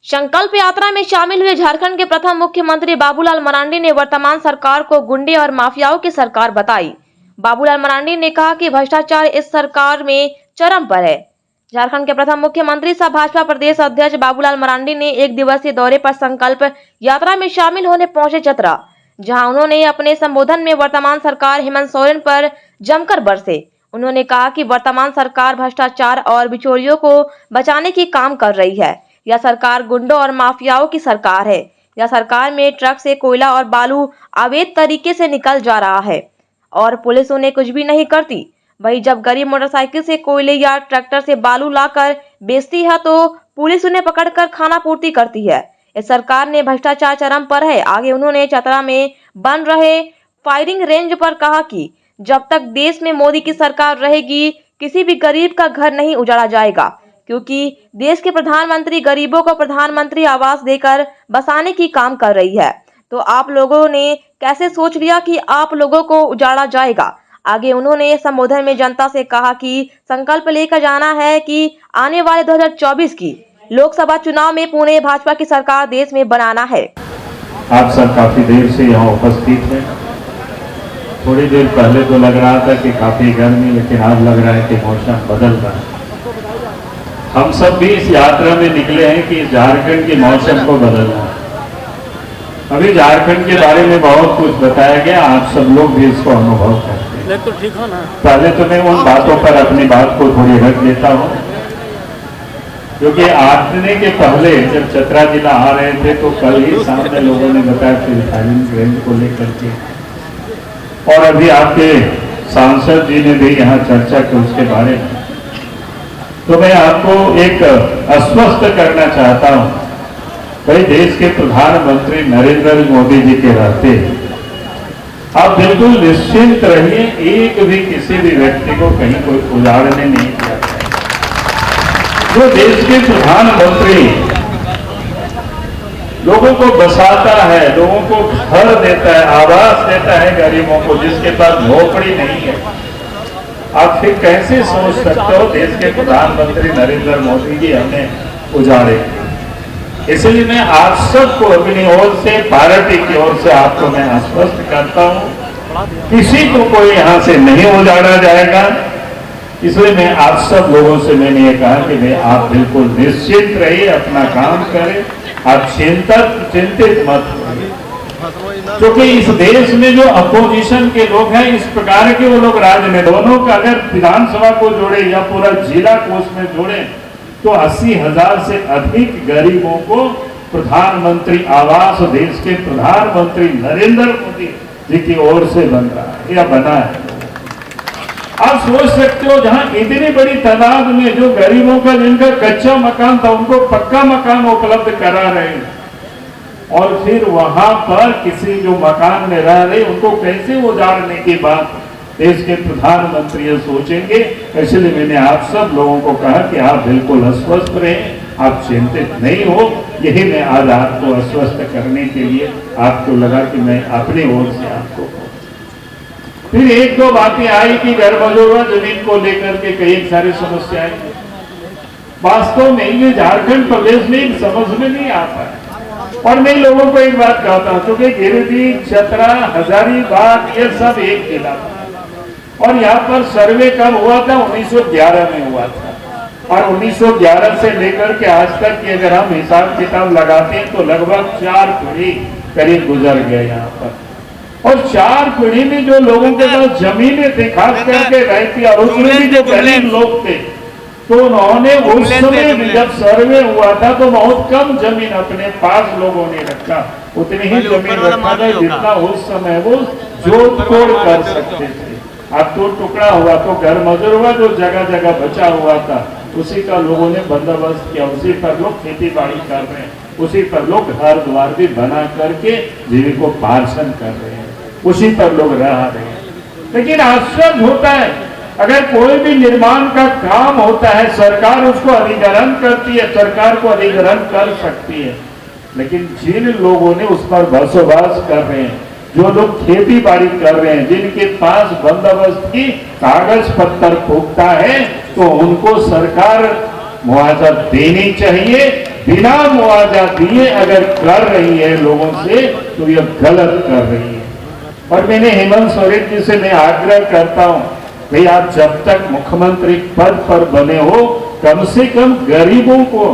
संकल्प यात्रा में शामिल हुए झारखंड के प्रथम मुख्यमंत्री बाबूलाल मरांडी ने वर्तमान सरकार को गुंडे और माफियाओं की सरकार बताई। बाबूलाल मरांडी ने कहा कि भ्रष्टाचार इस सरकार में चरम पर है। झारखंड के प्रथम मुख्यमंत्री सह भाजपा प्रदेश अध्यक्ष बाबूलाल मरांडी ने एक दिवसीय दौरे पर संकल्प यात्रा में शामिल होने पहुंचे चतरा, जहां उन्होंने अपने संबोधन में वर्तमान सरकार हेमंत सोरेन पर जमकर बरसे। उन्होंने कहा कि वर्तमान सरकार भ्रष्टाचार और बिचौलियों को बचाने की काम कर रही है। यह सरकार गुंडों और माफियाओं की सरकार है। यह सरकार में ट्रक से कोयला और बालू अवैध तरीके से निकल जा रहा है और पुलिस उन्हें कुछ भी नहीं करती। वहीं जब गरीब मोटरसाइकिल से कोयले या ट्रैक्टर से बालू लाकर बेचती है तो पुलिस उन्हें पकड़कर खाना पूर्ति करती है। इस सरकार ने भ्रष्टाचार चरम पर है। आगे उन्होंने चतरा में बन रहे फायरिंग रेंज पर कहा कि जब तक देश में मोदी की सरकार रहेगी किसी भी गरीब का घर नहीं उजाड़ा जाएगा, क्योंकि देश के प्रधानमंत्री गरीबों को प्रधानमंत्री आवास देकर बसाने की काम कर रही है। तो आप लोगों ने कैसे सोच लिया कि आप लोगों को उजाड़ा जाएगा। आगे उन्होंने संबोधन में जनता से कहा कि संकल्प लेकर जाना है कि आने वाले 2024 की लोकसभा चुनाव में पुणे भाजपा की सरकार देश में बनाना है। आप सब काफी देर से यहाँ उपस्थित हैं। थोड़ी देर पहले तो लग रहा था कि काफी गर्मी, लेकिन आज लग रहा है कि मौसम बदल रहा है। हम सब भी इस यात्रा में निकले हैं कि झारखंड के मौसम को बदलना है। अभी झारखंड के बारे में बहुत कुछ बताया गया, आप सब लोग भी इसको अनुभव करते हैं। तो ठीक हो ना। पहले तो मैं उन बातों पर अपनी बात को थोड़ी रख लेता हूँ, क्योंकि आने के पहले जब चतरा जिला आ रहे थे तो कल ही सामने लोगों ने बताया कि फायरिंग रेंज को लेकर के, और अभी आपके सांसद जी ने भी यहाँ चर्चा की उसके बारे में। तो मैं आपको एक आश्वस्त करना चाहता हूं, भाई देश के प्रधानमंत्री नरेंद्र मोदी जी के रहते आप बिल्कुल निश्चिंत रहिए, एक भी किसी भी व्यक्ति को कहीं कोई उजाड़ने नहीं किया। जो देश के प्रधानमंत्री लोगों को बसाता है, लोगों को घर देता है, आवास देता है गरीबों को, जिसके पास झोपड़ी नहीं है, आप फिर कैसे सोच सकते हो देश के प्रधानमंत्री नरेंद्र मोदी जी हमें उजाड़े। इसलिए मैं आप सबको अपनी ओर से, पार्टी की ओर से आपको मैं आश्वस्त करता हूं, किसी को कोई यहां से नहीं उजाड़ा जाएगा। इसलिए मैं आप सब लोगों से मैंने ये कहा कि भाई आप बिल्कुल निश्चित रहिए, अपना काम करें, आप चिंतित मत होइए, क्योंकि इस देश में जो अपोजिशन के लोग हैं इस प्रकार के वो लोग राजनीति दोनों का अगर विधानसभा को जोड़े या पूरा जिला को उसमें जोड़े तो 80,000 से अधिक गरीबों को प्रधानमंत्री आवास देश के प्रधानमंत्री नरेंद्र मोदी जी की ओर से बन रहा है या बना है। आप सोच सकते हो जहां इतनी बड़ी तादाद में जो गरीबों का जिनका कच्चा मकान था उनको पक्का मकान उपलब्ध करा रहे हैं, और फिर वहां पर किसी जो मकान में रह रहे उनको कैसे उजाड़ने की बात देश के प्रधानमंत्री ये सोचेंगे। इसलिए मैंने आप सब लोगों को कहा कि आप बिल्कुल अस्वस्थ रहें, आप चिंतित नहीं हो। यही मैं आज आपको अस्वस्थ करने के लिए आपको लगा कि मैं अपनी ओर से आपको। फिर एक दो बातें आई कि घर मजूरा जमीन को लेकर के कई सारी समस्याएं। वास्तव में ये झारखंड प्रदेश में समझ में नहीं आता है। और मैं लोगों को एक बात कहता हूं, क्योंकि गिरिडीह, चतरा, हजारीबाग ये सब एक जिला था, और यहाँ पर सर्वे कब हुआ था? 1911 में हुआ था, और 1911 से लेकर के आज तक की अगर हम हिसाब किताब लगाते हैं तो लगभग 4 पीढ़ी करीब गुजर गए यहाँ पर। और 4 पीढ़ी में जो लोगों के पास जमीनें थी, खास करके रहती, और उसमें भी जो गरीब लोग थे, तो उन्होंने उस समय जब सर्वे हुआ था तो बहुत कम जमीन अपने पास लोगों ने रखा, उतनी ही जमीन रखा था जितना उस समय वो जोड़ तोड़ कर सकते थे। अब तो टुकड़ा हुआ तो घर मजूर हुआ, जो जगह जगह बचा हुआ था उसी का लोगों ने बंदोबस्त किया, उसी पर लोग खेती बाड़ी कर रहे हैं, उसी पर लोग घर द्वार भी बना करके जीविकोपार्जन कर रहे हैं, उसी पर लोग रह रहे हैं। लेकिन आश्चर्य होता है, अगर कोई भी निर्माण का काम होता है सरकार उसको अधिग्रहण करती है, सरकार को अधिग्रहण कर सकती है, लेकिन जिन लोगों ने उस पर बसोबास कर रहे हैं, जो लोग खेती बाड़ी कर रहे हैं, जिनके पास बंदोबस्त की कागज पत्तर पुख्ता है, तो उनको सरकार मुआवजा देनी चाहिए। बिना मुआवजा दिए अगर कर रही है लोगों से तो यह गलत कर रही है। और मैंने हेमंत सोरेन जी से मैं आग्रह करता हूं, भाई आप जब तक मुख्यमंत्री पद पर बने हो कम से कम गरीबों को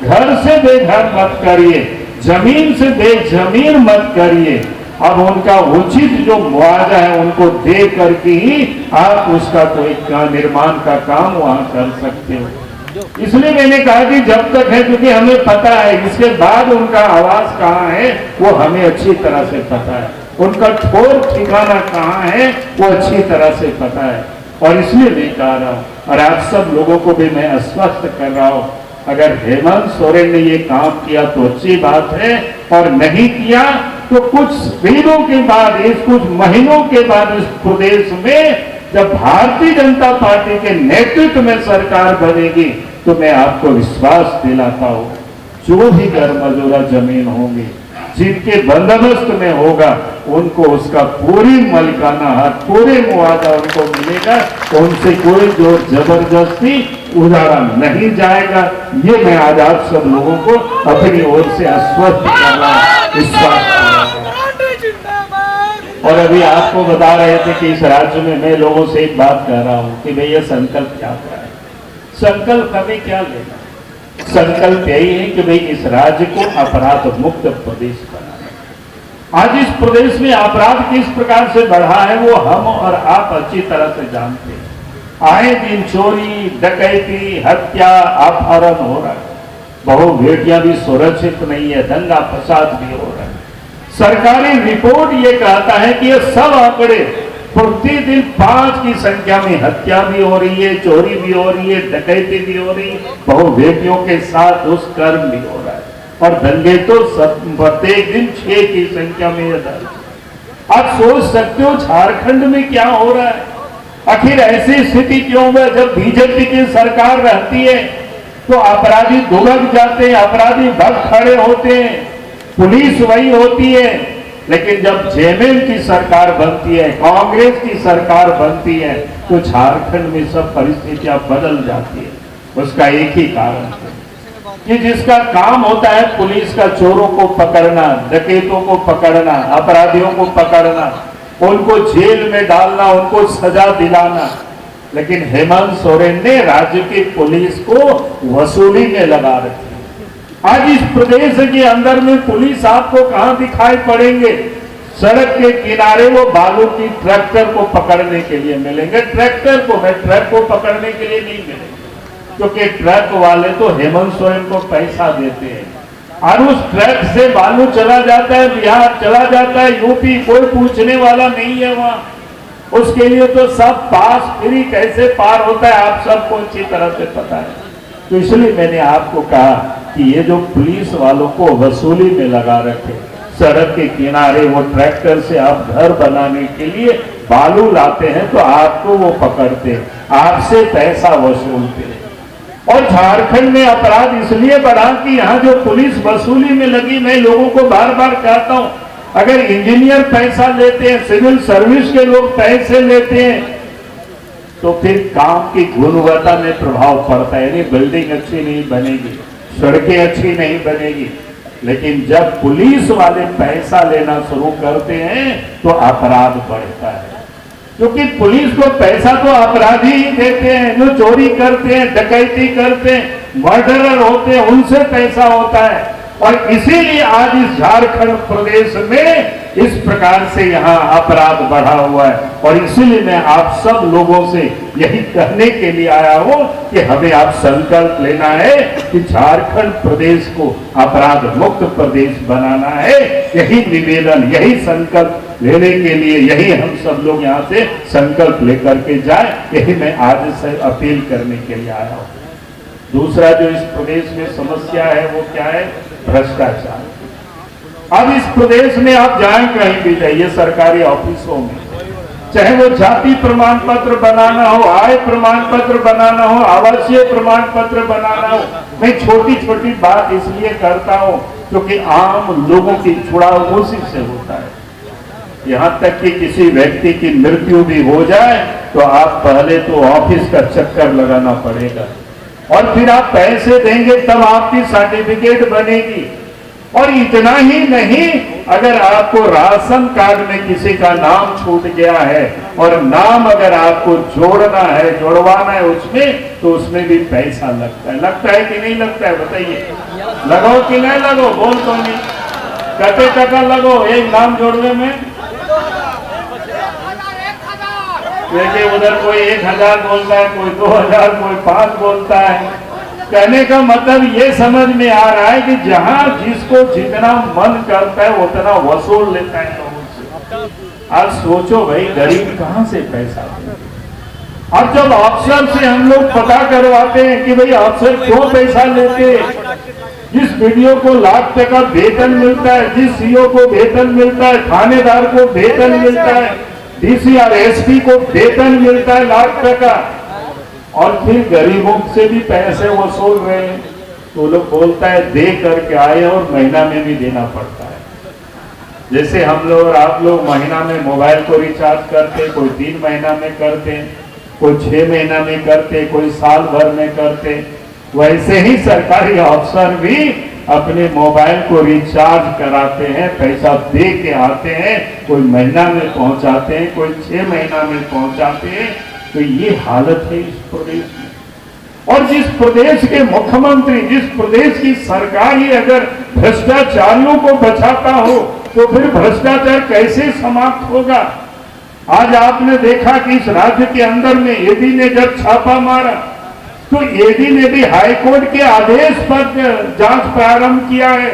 घर से बेघर मत करिए, जमीन से बेजमीन मत करिए। अब उनका उचित जो मुआवजा है उनको दे करके ही आप उसका कोई निर्माण का काम वहां कर सकते हो। इसलिए मैंने कहा कि जब तक है, क्योंकि हमें पता है इसके बाद उनका आवास कहाँ है वो हमें अच्छी तरह से पता है, उनका ठोर ठिकाना कहाँ है वो अच्छी तरह से पता है। और इसलिए मैं कह रहा हूं और आप सब लोगों को भी मैं आश्वस्त कर रहा हूं, अगर हेमंत सोरेन ने ये काम किया तो अच्छी बात है, और नहीं किया तो कुछ दिनों के बाद, इस कुछ महीनों के बाद इस प्रदेश में जब भारतीय जनता पार्टी के नेतृत्व में सरकार बनेगी तो मैं आपको विश्वास दिलाता हूं, जो भी घर मजूरा जमीन होंगी जिनके बंदोबस्त में होगा उनको उसका पूरी मालिकाना हक, पूरे मुआवजा उनको मिलेगा, उनसे कोई जोर जबरदस्ती उधारा नहीं जाएगा। ये मैं आज आप सब लोगों को अपनी ओर से आश्वस्त कर रहा हूं, विश्वास कर रहा हूं। और अभी आपको बता रहे थे कि इस राज्य में मैं लोगों से एक बात कह रहा हूं कि भैया संकल्प क्या है, संकल्प हमें क्या लेना, संकल्प यही है कि भाई इस राज्य को अपराध मुक्त प्रदेश बनाना। आज इस प्रदेश में अपराध किस प्रकार से बढ़ा है वो हम और आप अच्छी तरह से जानते हैं। आए दिन चोरी, डकैती, हत्या, अपहरण हो रहा है, बहु बेटियां भी सुरक्षित नहीं है, दंगा फसाद भी हो रहा है। सरकारी रिपोर्ट ये कहता है कि ये सब आंकड़े प्रतिदिन 5 की संख्या में हत्या भी हो रही है, चोरी भी हो रही है, डकैती भी हो रही है, बहु बेटियों के साथ दुष्कर्म भी हो रहा है, और दंगे तो प्रत्येक दिन 6 की संख्या में ये दर्ज। आप सोच सकते हो झारखंड में क्या हो रहा है। आखिर ऐसी स्थिति क्यों है, जब बीजेपी की सरकार रहती है तो अपराधी दुबक जाते हैं, अपराधी भग खड़े होते हैं, पुलिस वही होती है। लेकिन जब जेएमएम की सरकार बनती है, कांग्रेस की सरकार बनती है तो झारखंड में सब परिस्थितियां बदल जाती है। उसका एक ही कारण है कि जिसका काम होता है पुलिस का चोरों को पकड़ना, डकैतों को पकड़ना, अपराधियों को पकड़ना, उनको जेल में डालना, उनको सजा दिलाना, लेकिन हेमंत सोरेन ने राज्य की पुलिस को वसूली में लगा रखी। आज इस प्रदेश के अंदर में पुलिस आपको कहां दिखाई पड़ेंगे, सड़क के किनारे वो बालू की ट्रैक्टर को पकड़ने के लिए मिलेंगे, ट्रैक्टर को, ट्रक को पकड़ने के लिए नहीं मिलेंगे, क्योंकि ट्रक वाले तो हेमंत सोरेन को पैसा देते हैं और उस ट्रक से बालू चला जाता है बिहार, चला जाता है यूपी, कोई पूछने वाला नहीं है वहां। उसके लिए तो सब पास फ्री कैसे पार होता है आप सबको अच्छी तरह से पता है। तो इसलिए मैंने आपको कहा कि ये जो पुलिस वालों को वसूली में लगा रखे, सड़क के किनारे वो ट्रैक्टर से आप घर बनाने के लिए बालू लाते हैं तो आपको वो पकड़ते हैं, आपसे पैसा वसूलते हैं। और झारखंड में अपराध इसलिए बढ़ा कि यहाँ जो पुलिस वसूली में लगी, मैं लोगों को बार बार कहता हूं, अगर इंजीनियर पैसा लेते हैं, सिविल सर्विस के लोग पैसे लेते हैं तो फिर काम की गुणवत्ता में प्रभाव पड़ता है, यानी बिल्डिंग अच्छी नहीं बनेगी, सड़कें अच्छी नहीं बनेगी। लेकिन जब पुलिस वाले पैसा लेना शुरू करते हैं तो अपराध बढ़ता है, क्योंकि पुलिस को पैसा तो अपराधी ही देते हैं, जो चोरी करते हैं, डकैती करते हैं, मर्डरर होते हैं, उनसे पैसा होता है। और इसीलिए आज इस झारखंड प्रदेश में इस प्रकार से यहाँ अपराध बढ़ा हुआ है। और इसीलिए मैं आप सब लोगों से यही कहने के लिए आया हूं कि हमें आप संकल्प लेना है कि झारखंड प्रदेश को अपराध मुक्त प्रदेश बनाना है। यही निवेदन, यही संकल्प लेने के लिए यही हम सब लोग यहाँ से संकल्प लेकर के जाए, यही मैं आज से अपील करने के लिए आया हूँ। दूसरा जो इस प्रदेश में समस्या है वो क्या है? भ्रष्टाचार। अब इस प्रदेश में आप जाएं कहीं भी जाइए, सरकारी ऑफिसों में, चाहे वो जाति प्रमाण पत्र बनाना हो, आय प्रमाण पत्र बनाना हो, आवासीय प्रमाण पत्र बनाना हो, मैं छोटी छोटी बात इसलिए करता हूं क्योंकि आम लोगों की जुड़ाव उसी से होता है। यहां तक कि किसी व्यक्ति की मृत्यु भी हो जाए तो आप पहले तो ऑफिस का चक्कर लगाना पड़ेगा, और फिर आप पैसे देंगे तब आपकी सर्टिफिकेट बनेगी। और इतना ही नहीं, अगर आपको राशन कार्ड में किसी का नाम छूट गया है और नाम अगर आपको जोड़ना है, जोड़वाना है उसमें, तो उसमें भी पैसा लगता है कि नहीं लगता है? बताइए, लगो कि नहीं लगो? बोल तो नहीं, कते टका लगो एक नाम जोड़ने में? देखिए, उधर कोई 1000 बोलता है, कोई 2000, कोई 5 बोलता है। कहने का मतलब ये समझ में आ रहा है कि जहां जिसको जितना मन करता है उतना वसूल लेता है लोगों से। आज सोचो भाई, गरीब कहां से पैसा देंगे? और जब अफसर से हम लोग पता करवाते हैं कि भाई अफसर क्यों पैसा लेते हैं, जिस वीडियो को लाख टका वेतन मिलता है, जिस सीओ को वेतन मिलता है, थानेदार को वेतन मिलता है, डीसी और एसपी को वेतन मिलता है लाख टका, और फिर गरीबों से भी पैसे वसूल रहे हैं, तो लोग बोलता है दे करके आए और महीना में भी देना पड़ता है। जैसे हम लोग और आप लोग महीना में मोबाइल को रिचार्ज करते, कोई 3 महीना में करते, कोई 6 महीना में करते, कोई साल भर में करते, वैसे ही सरकारी अफसर भी अपने मोबाइल को रिचार्ज कराते हैं, पैसा दे के आते हैं, कोई महीना में पहुंचाते हैं, कोई 6 महीना में पहुंचाते हैं। तो ये हालत है इस प्रदेश में। और जिस प्रदेश के मुख्यमंत्री, जिस प्रदेश की सरकार ही अगर भ्रष्टाचारियों को बचाता हो, तो फिर भ्रष्टाचार कैसे समाप्त होगा? आज आपने देखा कि इस राज्य के अंदर में ईडी ने जब छापा मारा, तो ईडी ने भी हाईकोर्ट के आदेश पर जांच प्रारंभ किया है।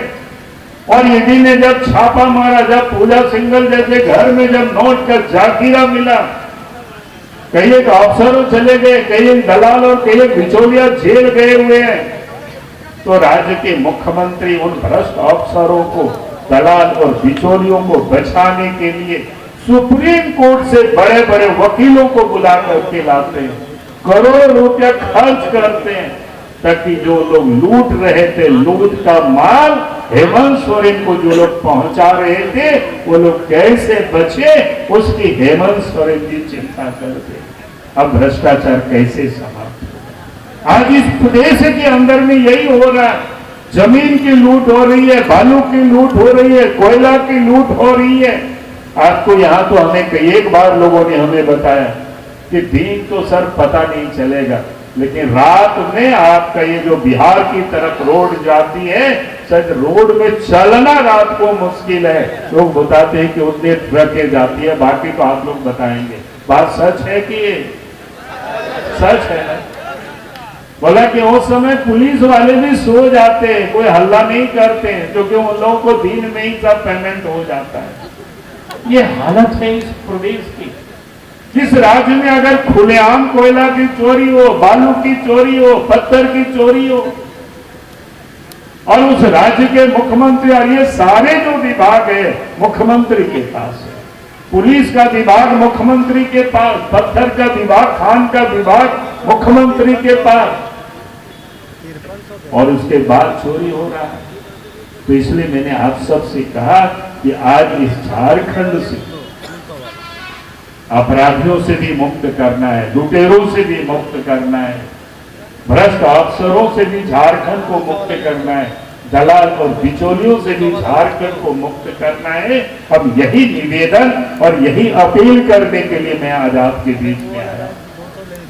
और ईडी ने जब छापा मारा, जब पूजा सिंघल जैसे घर में जब नोट का जाखिरा मिला, कई एक अफसरों चले गए, कई एक दलाल और कई एक बिचौलिया जेल गए हुए हैं, तो राज्य के मुख्यमंत्री उन भ्रष्ट अफसरों को, दलाल और बिचौलियों को बचाने के लिए सुप्रीम कोर्ट से बड़े बड़े वकीलों को बुला करके लाते हैं, करोड़ों रुपया खर्च करते हैं, ताकि जो लोग लूट रहे थे, लूट का माल हेमंत सोरेन को जो लोग पहुंचा रहे थे, वो लोग कैसे बचे, उसकी हेमंत सोरेन की चिंता करते। अब भ्रष्टाचार कैसे समाप्त हो? आज इस प्रदेश के अंदर में यही हो रहा है। जमीन की लूट हो रही है, बालू की लूट हो रही है, कोयला की लूट हो रही है। आपको यहाँ तो हमें कई एक बार लोगों ने हमें बताया कि दिन तो सर पता नहीं चलेगा, लेकिन रात में आपका ये जो बिहार की तरफ रोड जाती है, सच रोड में चलना रात को मुश्किल है। लोग बताते हैं कि उतने ट्रकें जाती है, बाकी तो आप लोग बताएंगे। बात सच है कि ये सच है ना? बोला कि उस समय पुलिस वाले भी सो जाते हैं, कोई हल्ला नहीं करते हैं, क्योंकि उन लोगों को दिन में ही सब पेमेंट हो जाता है। ये हालत है इस प्रदेश की। जिस राज्य में अगर खुलेआम कोयला की चोरी हो, बालू की चोरी हो, पत्थर की चोरी हो, और उस राज्य के मुख्यमंत्री, और ये सारे जो विभाग है मुख्यमंत्री के पास है, पुलिस का विभाग मुख्यमंत्री के पास, पत्थर का विभाग, खान का विभाग मुख्यमंत्री के पास, और उसके बाद चोरी हो रहा है। तो इसलिए मैंने आप सबसे कहा कि आज इस झारखंड से अपराधियों से भी मुक्त करना है, लुटेरों से भी मुक्त करना है, भ्रष्ट अफसरों से भी झारखंड को मुक्त करना है, दलाल और बिचौलियों से भी झारखंड को मुक्त करना है। अब यही निवेदन और यही अपील करने के लिए मैं आज आपके बीच में आया।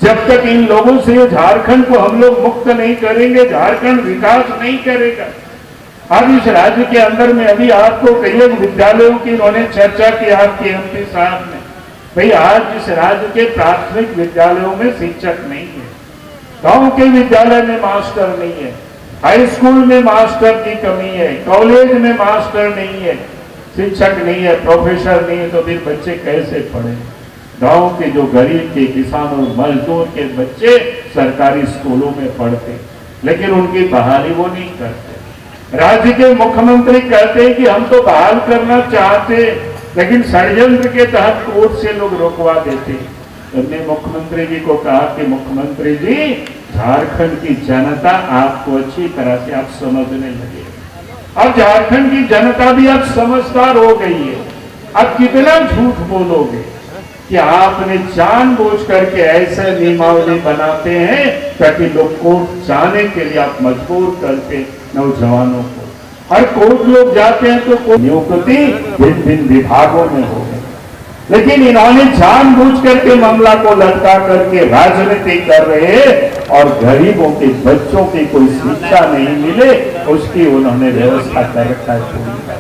जब तक इन लोगों से झारखंड को हम लोग मुक्त नहीं करेंगे, झारखंड विकास नहीं करेगा। आज इस राज्य के अंदर में अभी आपको कई विद्यालयों की उन्होंने चर्चा की, आपके एमपी साहब ने, भाई आज इस राज्य के प्राथमिक विद्यालयों में शिक्षक नहीं है, गांव के विद्यालय में मास्टर नहीं है, हाई स्कूल में मास्टर की कमी है, कॉलेज में मास्टर नहीं है, शिक्षक नहीं है, प्रोफेसर नहीं है, तो फिर बच्चे कैसे पढ़े? गांव के जो गरीब के, किसान और मजदूर के बच्चे सरकारी स्कूलों में पढ़ते, लेकिन उनकी बहाली वो नहीं करते। राज्य के मुख्यमंत्री कहते हैं कि हम तो बहाल करना चाहते, लेकिन षड्यंत्र के तहत कोर्ट से लोग रोकवा देते। हमने मुख्यमंत्री जी को कहा कि मुख्यमंत्री जी, झारखंड की जनता आपको अच्छी तरह से आप समझने लगे, अब झारखंड की जनता भी अब समझदार हो गई है। अब कितना झूठ बोलोगे, कि आपने जानबूझ करके ऐसे नियमावली बनाते हैं ताकि लोग कोर्ट जाने के लिए आप मजबूर करते नौजवानों को। हर कोर्ट लोग जाते हैं तो नियुक्ति भिन्न भिन्न विभागों में हो गई, लेकिन इन्होंने जानबूझ करके मामला को लटका करके राजनीति कर रहे हैं और गरीबों के बच्चों की कोई शिक्षा नहीं मिले उसकी उन्होंने व्यवस्था कर रखा है।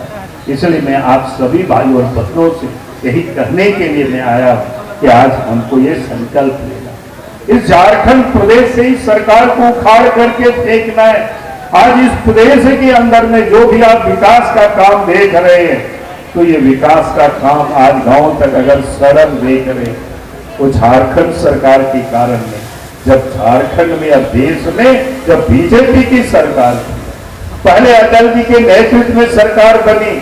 इसलिए मैं आप सभी भाई और बहनों से यही कहने के लिए मैं आया कि आज हमको ये संकल्प लेना, इस झारखंड प्रदेश से ही सरकार को उखाड़ करके फेंकना है। आज इस प्रदेश के अंदर में जो भी आप विकास का काम देख रहे हैं तो ये विकास का काम आज गांव तक अगर सड़क देख रहे हैं वो झारखंड सरकार के कारण में, जब झारखंड में अब देश में जब बीजेपी की सरकार थी, पहले अटल जी के नेतृत्व में सरकार बनी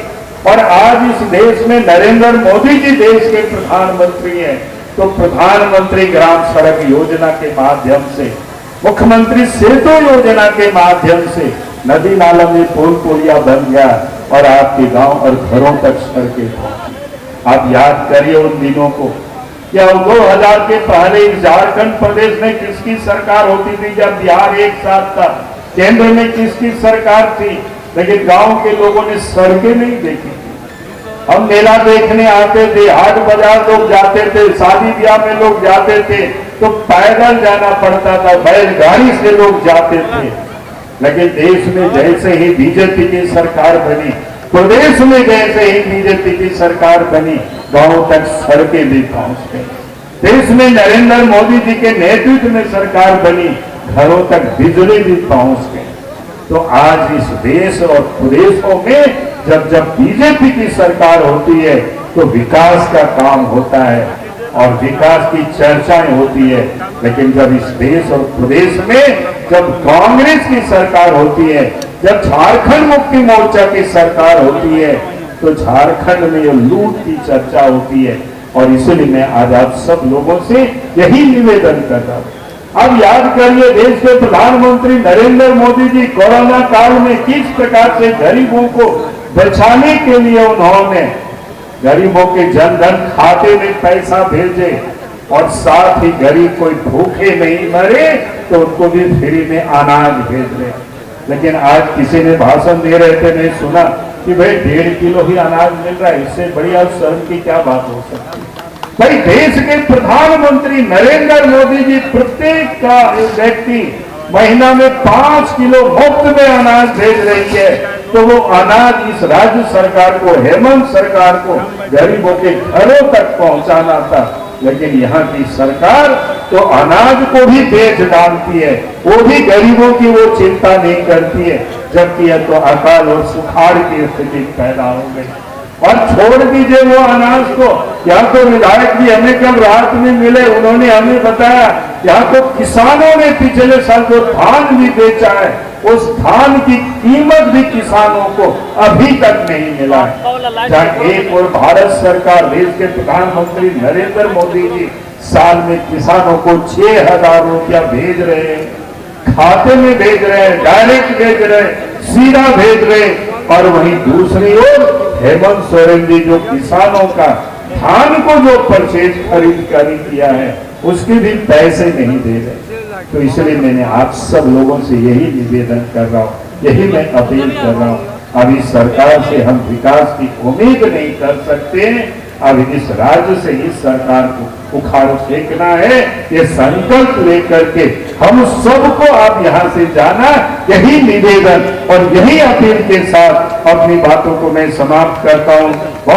और आज इस देश में नरेंद्र मोदी जी देश के प्रधानमंत्री हैं, तो प्रधानमंत्री ग्राम सड़क योजना के माध्यम से, मुख्यमंत्री सेतु योजना के माध्यम से नदी नाला में पुल पुलिया बन गया और आपके गांव और घरों तक सड़कें पहुंची। आप याद करिए उन दिनों को, क्या 2000 के पहले झारखंड प्रदेश में किसकी सरकार होती थी जब बिहार एक साथ था, केंद्र में किसकी सरकार थी, लेकिन गांव के लोगों ने सड़कें नहीं देखी। हम मेला देखने आते थे, हाट बाजार लोग जाते थे, शादी ब्याह में लोग जाते थे तो पैदल जाना पड़ता था, बैलगाड़ी से लोग जाते थे। लेकिन देश में जैसे ही बीजेपी की सरकार बनी, प्रदेश में जैसे ही बीजेपी की सरकार बनी, गांव तक सड़कें भी पहुंच गई। देश में नरेंद्र मोदी जी के नेतृत्व में सरकार बनी, घरों तक बिजली भी पहुंच गई। तो आज इस देश और प्रदेशों में जब जब बीजेपी की सरकार होती है तो विकास का काम होता है और विकास की चर्चाएं होती है, लेकिन जब इस देश और प्रदेश में जब कांग्रेस की सरकार होती है, जब झारखंड मुक्ति मोर्चा की सरकार होती है तो झारखंड में ये लूट की चर्चा होती है। और इसलिए मैं आज आप सब लोगों से यही निवेदन कर रहा हूं। अब याद करिए देश के प्रधानमंत्री नरेंद्र मोदी जी कोरोना काल में किस प्रकार से गरीबों को बचाने के लिए उन्होंने गरीबों के जनधन खाते में पैसा भेजे और साथ ही गरीब कोई भूखे नहीं मरे तो उनको भी फ्री में अनाज भेज रहे। लेकिन आज किसी ने भाषण दे रहे थे, मैं सुना कि भाई 1.5 किलो ही अनाज मिल रहा है, इससे बढ़िया शर्म की क्या बात हो सकती है। भाई देश के प्रधानमंत्री नरेंद्र मोदी जी प्रत्येक का व्यक्ति महीना में 5 किलो मुफ्त में अनाज भेज रही है, तो वो अनाज इस राज्य सरकार को, हेमंत सरकार को गरीबों के घरों तक पहुंचाना था। लेकिन यहाँ की सरकार तो अनाज को भी बेच डालती है, वो भी गरीबों की वो चिंता नहीं करती है, जबकि यह तो अकाल और सुखाड़ की स्थिति पैदा हो गई। और छोड़ दीजिए वो अनाज को, यहाँ तो विधायक भी हमें कल रात में मिले, उन्होंने हमें बताया यहाँ तो किसानों ने पिछले साल जो धान भी बेचा है उस धान की कीमत भी किसानों को अभी तक नहीं मिला है। जहाँ एक और भारत सरकार, देश के प्रधानमंत्री नरेंद्र मोदी जी साल में किसानों को 6,000 रुपया भेज रहे हैं, खाते में भेज रहे हैं, डायरेक्ट भेज रहे हैं, सीधा भेज रहे हैं, और वहीं दूसरी ओर हेमंत सोरेन जी जो किसानों का धान को जो परचेज खरीद किया है उसके भी पैसे नहीं दे रहे। तो इसलिए मैंने आप सब लोगों से यही निवेदन कर रहा हूँ, यही मैं अपील कर रहा हूँ। अब इस सरकार से हम विकास की उम्मीद नहीं कर सकते, अब इस राज्य से इस सरकार को उखाड़ फेंकना है, ये संकल्प लेकर के हम सबको आप यहाँ से जाना, यही निवेदन और यही अपील के साथ अपनी बातों को मैं समाप्त करता हूँ।